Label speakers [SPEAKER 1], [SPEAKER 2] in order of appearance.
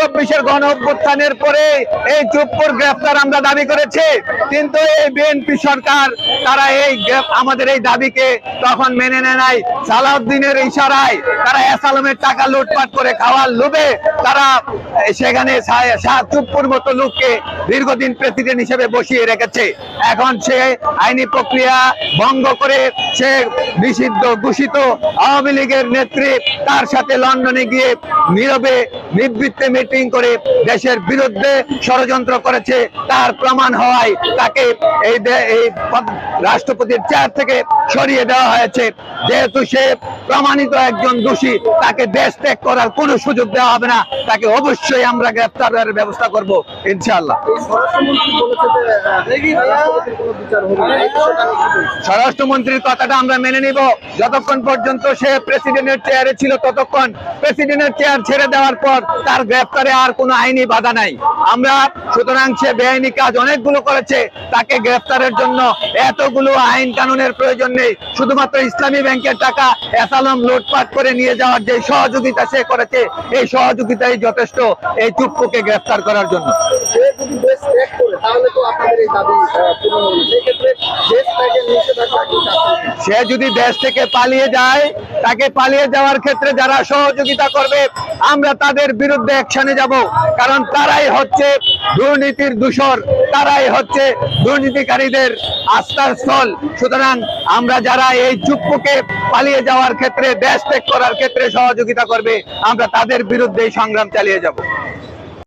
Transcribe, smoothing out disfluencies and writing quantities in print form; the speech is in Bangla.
[SPEAKER 1] 24-এর গণ অভ্যুত্থানের পরে এই চুপ্পুর গ্রেফতার আমরা দাবি করেছি, কিন্তু এই বিএনপি সরকার তারা আমাদের এই দাবিকে তখন মেনে নেয় নাই। সালাউদ্দিনের ইশারায় তারা এসালামের টাকা লুটপাট করে খাওয়ার লোভে তারা সেখানে চুপ্পুর মতো লোককে দীর্ঘদিন প্রেসিডেন্ট হিসেবে বসিয়ে রেখেছে। এখন সে আইনি প্রক্রিয়া ভঙ্গ করে সে নিষিদ্ধ ঘোষিত আওয়ামী লীগের নেত্রী তার সাথে লন্ডনে গিয়ে নীরবে নিবৃত্তে মিটিং করে দেশের বিরুদ্ধে ষড়যন্ত্র করেছে। তার প্রমাণ হওয়ায় তাকে এই রাষ্ট্রপতির চেয়ার থেকে সরিয়ে দেওয়া হয়েছে। যেহেতু সে প্রমাণিত একজন দোষী, তাকে দেশ ত্যাগ করার কোনো সুযোগ দেওয়া হবে না। তাকে অবশ্যই আমরা গ্রেফতারের ব্যবস্থা করব ইনশাআল্লাহ। স্বরাষ্ট্রমন্ত্রীর কথাটা আমরা মেনে নিব। যতক্ষণ পর্যন্ত সে প্রেসিডেন্টের চেয়ারে ছিল ততক্ষণ, প্রেসিডেন্টের চেয়ার ছেড়ে দেওয়ার পর তার গ্রেফতারে আর কোনো আইনি বাধা নাই। আমরা সুতরাং সে বেআইনি কাজ অনেকগুলো করেছে, তাকে গ্রেফতারের জন্য এতগুলো আইন কানুনের প্রয়োজন নেই। শুধুমাত্র ইসলামী ব্যাংকের টাকা এসালাম লুটপাট করে নিয়ে যাওয়ার যে সহযোগিতা সে করেছে, এই সহযোগিতাই যথেষ্ট এই চুপ্পুকে গ্রেফতার করার জন্য। সে যদি দেশ থেকে পালিয়ে যায়, তাকে পালিয়ে যাওয়ার ক্ষেত্রে যারা সহযোগিতা করবে আমরা তাদের বিরুদ্ধে অ্যাকশনে যাব, কারণ তারাই হচ্ছে দুর্নীতির দূষর, তারাই হচ্ছে দুর্নীতিকারীদের আস্থার স্থল। সুতরাং আমরা যারা এই চুপ্পুকে পালিয়ে যাওয়ার ক্ষেত্রে, দেশ ত্যাগ করার ক্ষেত্রে সহযোগিতা করবে, আমরা তাদের বিরুদ্ধে সংগ্রাম চালিয়ে যাব।